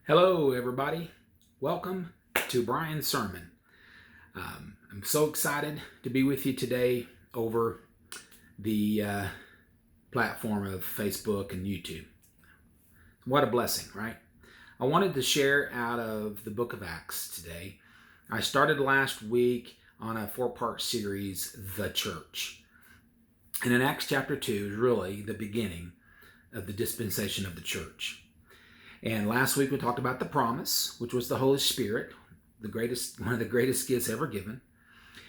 Hello, everybody. Welcome to Brian's sermon. I'm so excited to be with you today over the platform of Facebook and YouTube. What a blessing, right? I wanted to share out of the book of Acts today. I started last week on a 4-part series, The Church. And in Acts chapter 2 is really the beginning of the dispensation of the church. And last week we talked about the promise, which was the Holy Spirit, one of the greatest gifts ever given.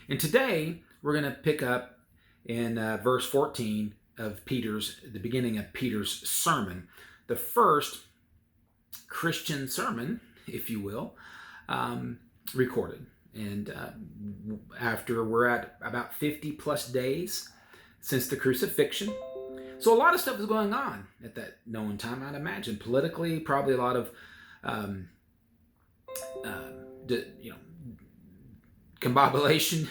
And today we're going to pick up in verse 14 of the beginning of Peter's sermon, the first Christian sermon, if you will, recorded. And after we're at about 50 plus days since the crucifixion. So a lot of stuff is going on at that known time, I'd imagine. Politically, probably a lot of combobulation,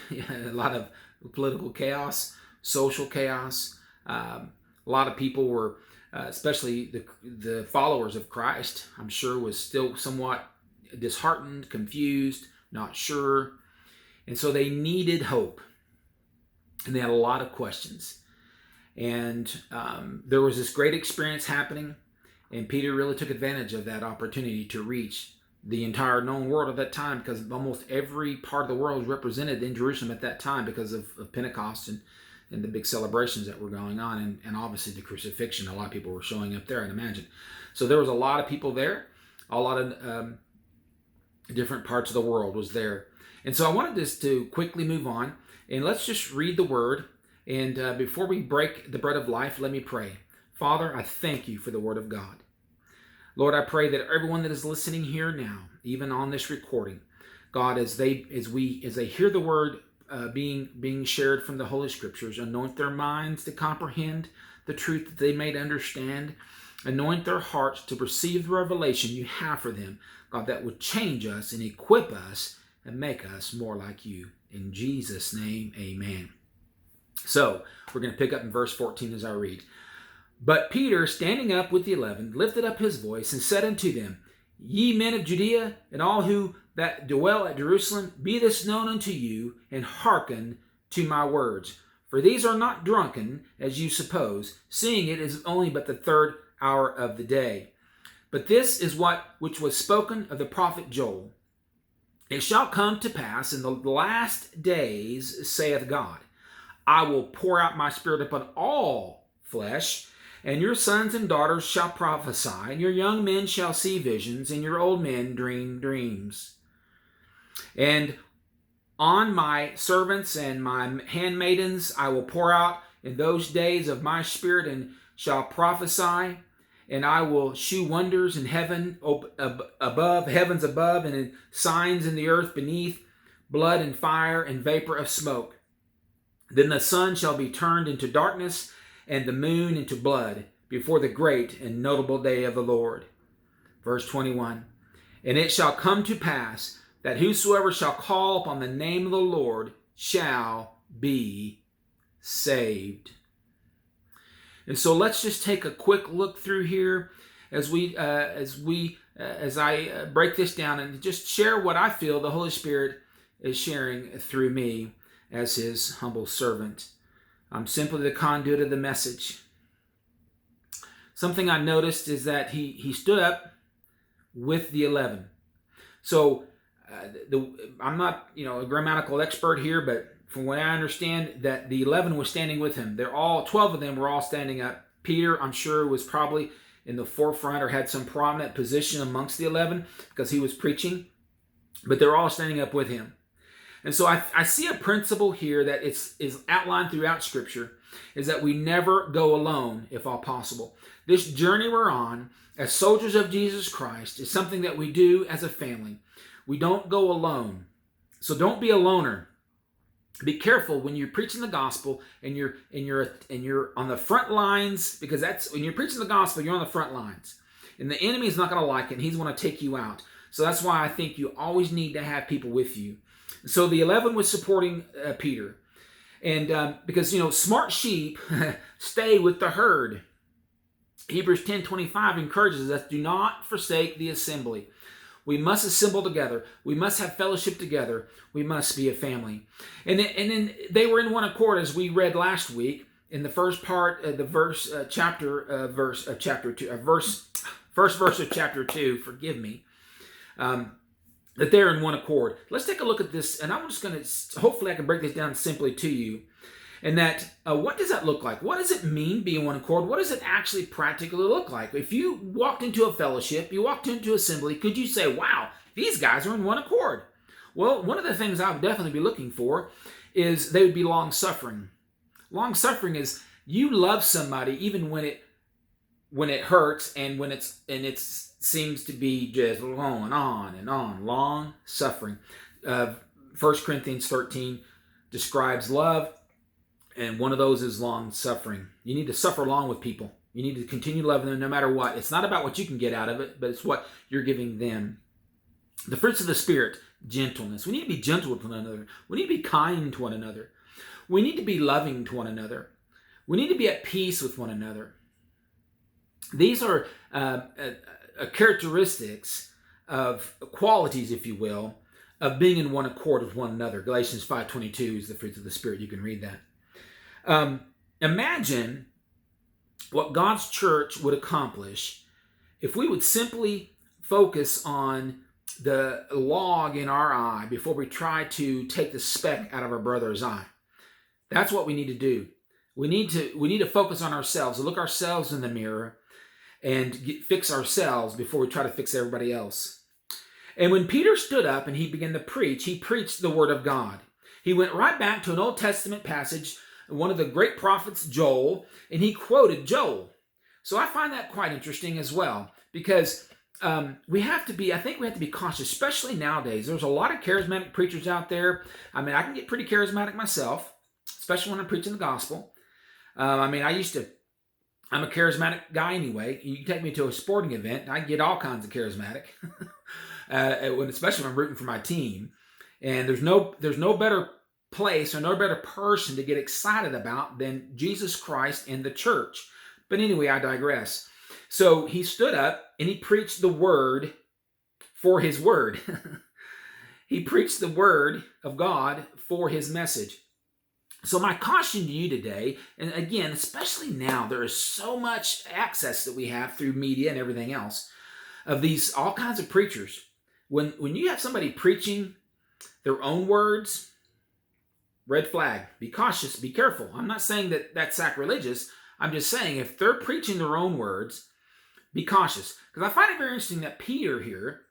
a lot of political chaos, social chaos. A lot of people were, especially the followers of Christ, I'm sure was still somewhat disheartened, confused, not sure. And so they needed hope. And they had a lot of questions. And there was this great experience happening, and Peter really took advantage of that opportunity to reach the entire known world at that time, because almost every part of the world was represented in Jerusalem at that time because of Pentecost and the big celebrations that were going on, and obviously the crucifixion. A lot of people were showing up there, I'd imagine. So there was a lot of people there. A lot of different parts of the world was there. And so I wanted us to quickly move on, and let's just read the word. And before we break the bread of life, let me pray. Father, I thank you for the word of God. Lord, I pray that everyone that is listening here now, even on this recording, God, as they hear the word being shared from the Holy Scriptures, anoint their minds to comprehend the truth that they may understand. Anoint their hearts to receive the revelation you have for them, God, that would change us and equip us and make us more like you. In Jesus' name, amen. So, we're going to pick up in verse 14 as I read. But Peter, standing up with the 11, lifted up his voice and said unto them, Ye men of Judea, and all who that dwell at Jerusalem, be this known unto you, and hearken to my words. For these are not drunken, as you suppose, seeing it is only but the 3rd hour of the day. But this is which was spoken of the prophet Joel. It shall come to pass in the last days, saith God, I will pour out my spirit upon all flesh, and your sons and daughters shall prophesy, and your young men shall see visions, and your old men dream dreams. And on my servants and my handmaidens I will pour out in those days of my spirit, and shall prophesy, and I will shew wonders in heaven above, heavens above, and in signs in the earth beneath, blood and fire and vapor of smoke. Then the sun shall be turned into darkness, and the moon into blood, before the great and notable day of the Lord. Verse 21. And it shall come to pass, that whosoever shall call upon the name of the Lord shall be saved. And so let's just take a quick look through here as I break this down, and just share what I feel the Holy Spirit is sharing through me as his humble servant. I'm simply the conduit of the message. Something I noticed is that he stood up with the 11. So I'm not a grammatical expert here, but from what I understand, that the 11 was standing with him. 12 of them were all standing up. Peter, I'm sure, was probably in the forefront or had some prominent position amongst the 11 because he was preaching, but they're all standing up with him. And so I see a principle here that is outlined throughout Scripture, is that we never go alone, if all possible. This journey we're on as soldiers of Jesus Christ is something that we do as a family. We don't go alone. So don't be a loner. Be careful when you're preaching the gospel and you're on the front lines, because that's when you're preaching the gospel, you're on the front lines. And the enemy is not going to like it, and he's going to take you out. So that's why I think you always need to have people with you. So the 11 was supporting Peter. And because, smart sheep stay with the herd. Hebrews 10:25 encourages us, do not forsake the assembly. We must assemble together. We must have fellowship together. We must be a family. And then they were in one accord, as we read last week in the first part of the first verse of chapter 2. Forgive me. That they're in one accord. Let's take a look at this, and I'm just going to, hopefully I can break this down simply to you. And that, what does that look like? What does it mean, be in one accord? What does it actually practically look like? If you walked into a fellowship, you walked into assembly, could you say, wow, these guys are in one accord? Well, one of the things I would definitely be looking for is they would be long-suffering. Long-suffering is you love somebody even when it hurts and when it seems to be just going on and on. Long-suffering. 1 Corinthians 13 describes love. And one of those is long-suffering. You need to suffer along with people. You need to continue loving them no matter what. It's not about what you can get out of it, but it's what you're giving them. The fruits of the Spirit, gentleness. We need to be gentle with one another. We need to be kind to one another. We need to be loving to one another. We need to be at peace with one another. These are characteristics of qualities, if you will, of being in one accord with one another. Galatians 5:22 is the fruits of the Spirit. You can read that. Imagine what God's church would accomplish if we would simply focus on the log in our eye before we try to take the speck out of our brother's eye. That's what we need to do. We need to focus on ourselves, look ourselves in the mirror, and fix ourselves before we try to fix everybody else. And when Peter stood up and he began to preach, he preached the word of God. He went right back to an Old Testament passage, one of the great prophets, Joel, and he quoted Joel. So I find that quite interesting as well, because we have to be cautious, especially nowadays. There's a lot of charismatic preachers out there. I mean, I can get pretty charismatic myself, especially when I'm preaching the gospel. I'm a charismatic guy anyway. You can take me to a sporting event, and I get all kinds of charismatic, especially when I'm rooting for my team. And there's no better place or no better person to get excited about than Jesus Christ and the church. But anyway, I digress. So he stood up and he preached the word for his word. He preached the word of God for his message. So my caution to you today, and again, especially now, there is so much access that we have through media and everything else of these all kinds of preachers. When you have somebody preaching their own words, red flag. Be cautious. Be careful. I'm not saying that that's sacrilegious. I'm just saying if they're preaching their own words, be cautious. Because I find it very interesting that Peter here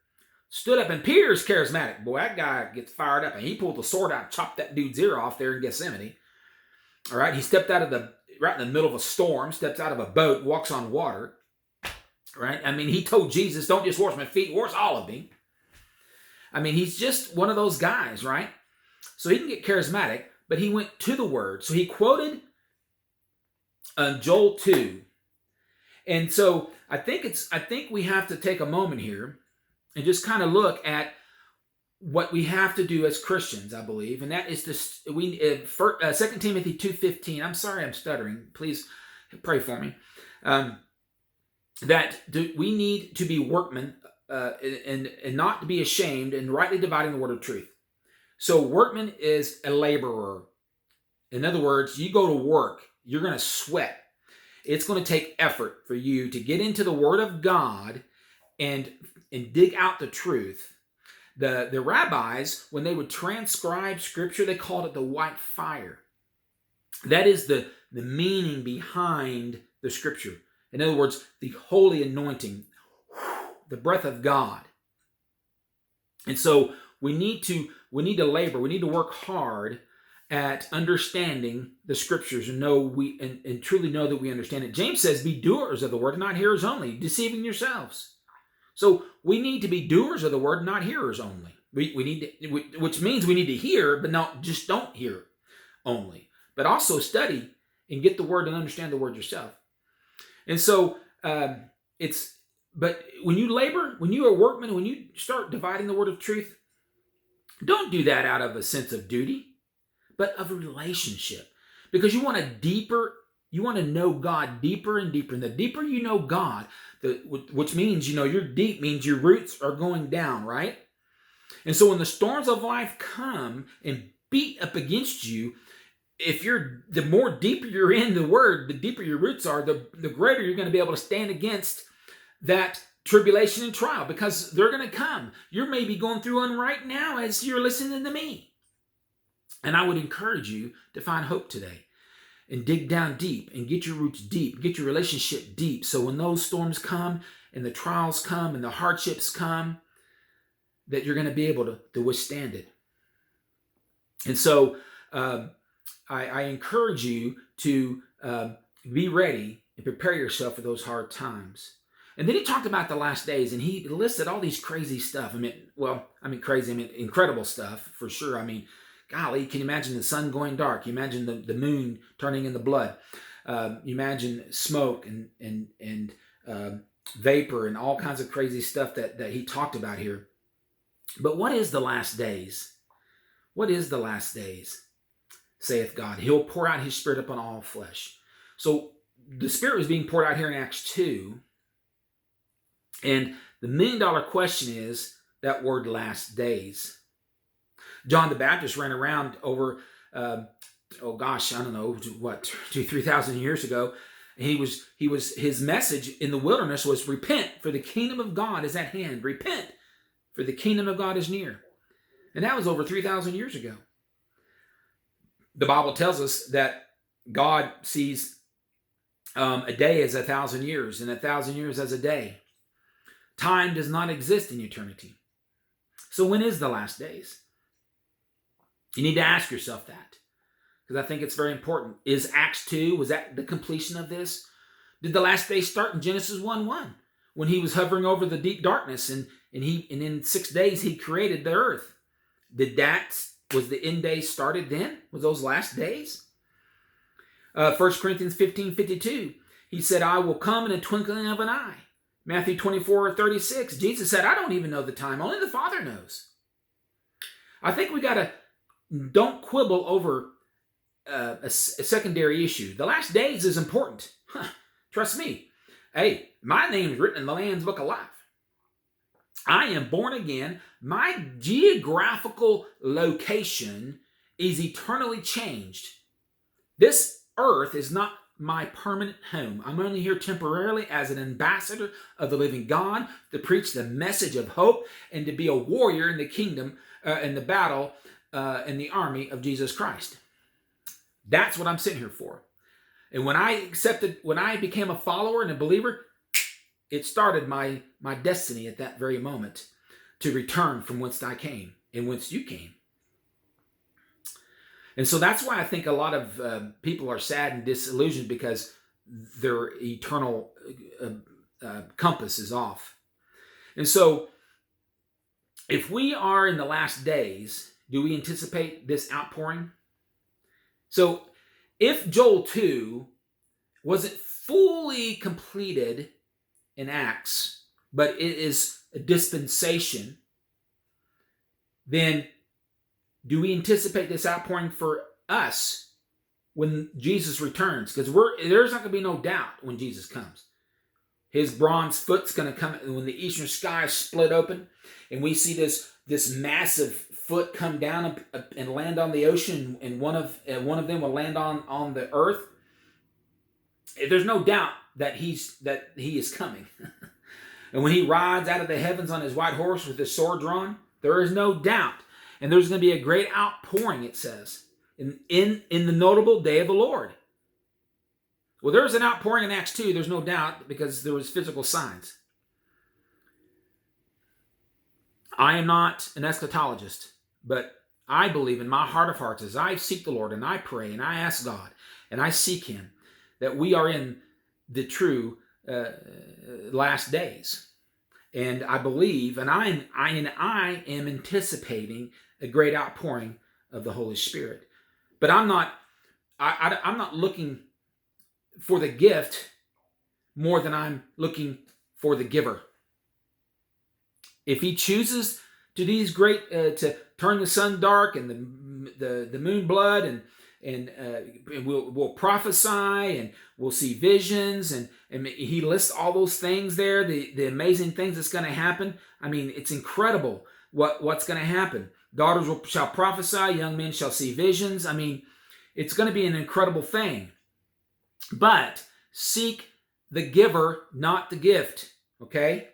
stood up, and Peter's charismatic. Boy, that guy gets fired up, and he pulled the sword out and chopped that dude's ear off there in Gethsemane. All right, he stepped out of right in the middle of a storm, steps out of a boat, walks on water. Right? I mean, he told Jesus, don't just wash my feet, wash all of me. I mean, he's just one of those guys, right? So he can get charismatic, but he went to the word. So he quoted Joel 2. And so I think we have to take a moment here and just kind of look at what we have to do as Christians, I believe. And that is 2 Timothy 2:15. I'm sorry I'm stuttering. Please pray for me. We need to be workmen and not to be ashamed and rightly dividing the word of truth. So workman is a laborer. In other words, you go to work, you're going to sweat. It's going to take effort for you to get into the Word of God and dig out the truth. The rabbis, when they would transcribe Scripture, they called it the white fire. That is the meaning behind the Scripture. In other words, the holy anointing, the breath of God. And so we need to labor. We need to work hard at understanding the Scriptures and truly know that we understand it. James says, be doers of the word, not hearers only, deceiving yourselves. So we need to be doers of the word, not hearers only. Which means we need to hear, but don't hear only. But also study and get the word and understand the word yourself. And so but when you labor, when you are a workman, when you start dividing the word of truth, don't do that out of a sense of duty, but of a relationship. Because you want a deeper You want to know God deeper and deeper. And the deeper you know God, which means, you're deep, means your roots are going down, right? And so when the storms of life come and beat up against you, the more deeper you're in the Word, the deeper your roots are, the greater you're going to be able to stand against that tribulation and trial, because they're going to come. You're maybe going through one right now as you're listening to me. And I would encourage you to find hope today and dig down deep and get your roots deep, get your relationship deep. So when those storms come and the trials come and the hardships come, that you're going to be able to withstand it. And so I encourage you to be ready and prepare yourself for those hard times. And then he talked about the last days, and he listed all these crazy stuff. Incredible stuff for sure. Golly, can you imagine the sun going dark? You imagine the moon turning into blood. You imagine smoke and vapor and all kinds of crazy stuff that he talked about here. But what is the last days? What is the last days? Saith God. He'll pour out his Spirit upon all flesh. So the Spirit was being poured out here in Acts 2. And the $1 million question is that word last days. John the Baptist ran around over, 3,000 years ago. His message in the wilderness was repent, for the kingdom of God is at hand. Repent, for the kingdom of God is near. And that was over 3,000 years ago. The Bible tells us that God sees a day as 1,000 years and 1,000 years as a day. Time does not exist in eternity. So when is the last days? You need to ask yourself that, because I think it's very important. Is Acts 2, was that the completion of this? Did the last day start in Genesis 1:1 when he was hovering over the deep darkness and in 6 days he created the earth? Was the end days started then? Was those last days? 1 Corinthians 15:52, he said, I will come in a twinkling of an eye. Matthew 24:36, Jesus said, I don't even know the time. Only the Father knows. I think we don't quibble over a secondary issue. The last days is important. Trust me. Hey, my name is written in the Lamb's Book of Life. I am born again. My geographical location is eternally changed. This earth is not my permanent home. I'm only here temporarily as an ambassador of the living God to preach the message of hope and to be a warrior in the kingdom, in the battle, in the army of Jesus Christ. That's what I'm sitting here for. And when I became a follower and a believer, it started my destiny at that very moment to return from whence I came and whence you came. And so that's why I think a lot of people are sad and disillusioned, because their eternal compass is off. And so if we are in the last days, do we anticipate this outpouring? So if Joel 2 wasn't fully completed in Acts, but it is a dispensation, then do we anticipate this outpouring for us when Jesus returns? Because there's not going to be no doubt when Jesus comes. His bronze foot's going to come when the eastern sky is split open, and we see this massive foot come down and land on the ocean, and one of them will land on the earth. There's no doubt that he is coming. And when he rides out of the heavens on his white horse with his sword drawn, there is no doubt. And there's going to be a great outpouring, it says, in the notable day of the Lord. Well, there's an outpouring in Acts 2, there's no doubt, because there was physical signs. I am not an eschatologist, but I believe in my heart of hearts, as I seek the Lord and I pray and I ask God and I seek Him, that we are in the true last days. And I believe, and I am anticipating a great outpouring of the Holy Spirit. But I'm not looking for the gift more than I'm looking for the giver. If He chooses to do these great to turn the sun dark and the moon blood we'll prophesy, and we'll see visions, and he lists all those things there, the amazing things that's going to happen. I mean, it's incredible what's going to happen. Daughters shall prophesy, young men shall see visions. I mean, it's going to be an incredible thing. But seek the giver, not the gift, okay?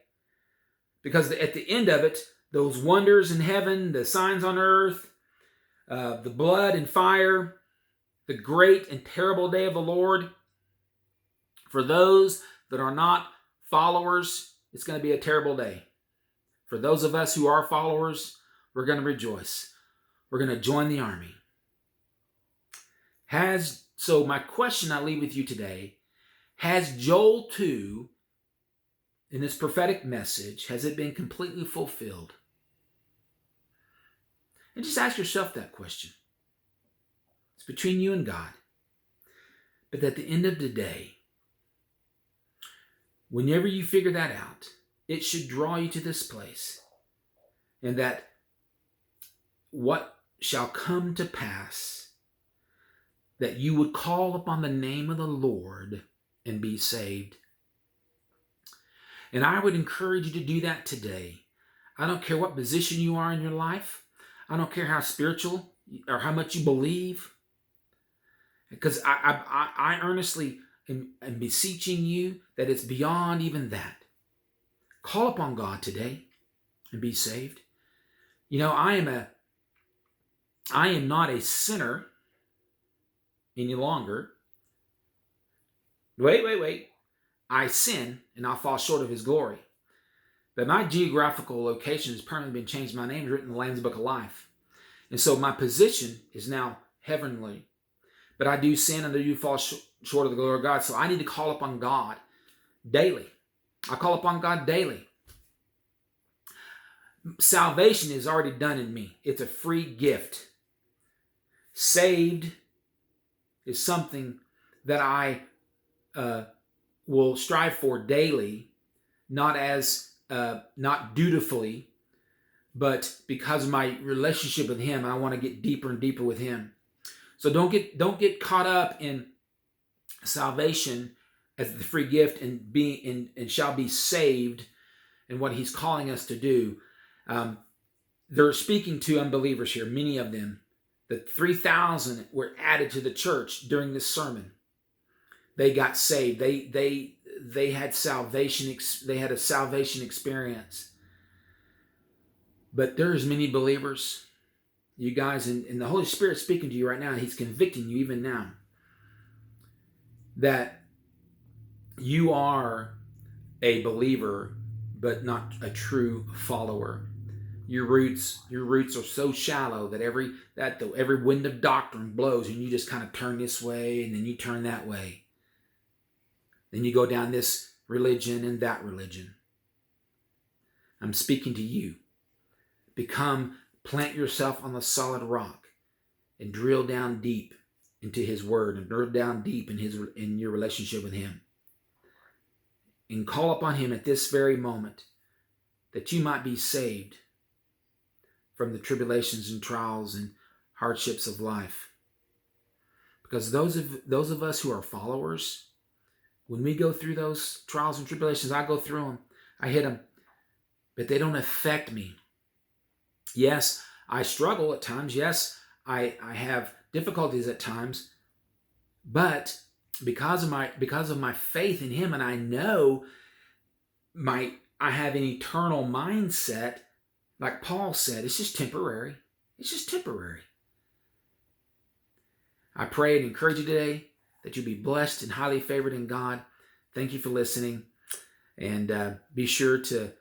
Because at the end of it, those wonders in heaven, the signs on earth, the blood and fire, the great and terrible day of the Lord, for those that are not followers, it's going to be a terrible day. For those of us who are followers, we're going to rejoice. We're going to join the army. So my question I leave with you today, has Joel 2, in this prophetic message, has it been completely fulfilled? And just ask yourself that question. It's between you and God. But at the end of the day, whenever you figure that out, it should draw you to this place. And that what shall come to pass, that you would call upon the name of the Lord and be saved. And I would encourage you to do that today. I don't care what position you are in your life. I don't care how spiritual or how much you believe. Because I earnestly am beseeching you that it's beyond even that. Call upon God today and be saved. You know, I am not a sinner any longer. Wait. I sin and I fall short of his glory. But my geographical location has permanently been changed. My name is written in the Lamb's Book of Life. And so my position is now heavenly. But I do sin and I do fall short of the glory of God. So I need to call upon God daily. I call upon God daily. Salvation is already done in me. It's a free gift. Saved is something that I will strive for daily, not dutifully, but because of my relationship with Him, I want to get deeper and deeper with Him. So don't get caught up in salvation as the free gift and shall be saved, and what He's calling us to do. They're speaking to unbelievers here, many of them. The 3,000 were added to the church during this sermon. They got saved. They had salvation. They had a salvation experience. But there's many believers, you guys, and the Holy Spirit speaking to you right now. He's convicting you even now that you are a believer, but not a true follower. Your roots are so shallow that every wind of doctrine blows, and you just kind of turn this way, and then you turn that way. Then you go down this religion and that religion. I'm speaking to you. Plant yourself on the solid rock and drill down deep into His Word and drill down deep in your relationship with Him. And call upon Him at this very moment that you might be saved from the tribulations and trials and hardships of life. Because those of us who are followers, when we go through those trials and tribulations, I go through them, I hit them, but they don't affect me. Yes, I struggle at times. Yes, I have difficulties at times, but because of my faith in Him, and I know I have an eternal mindset, like Paul said, it's just temporary. It's just temporary. I pray and encourage you today that you'll be blessed and highly favored in God. Thank you for listening. And be sure to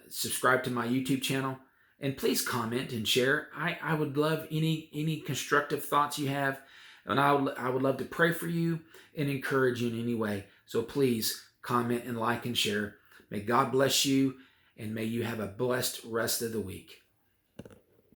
subscribe to my YouTube channel. And please comment and share. I would love any constructive thoughts you have. And I would love to pray for you and encourage you in any way. So please comment and like and share. May God bless you, and may you have a blessed rest of the week.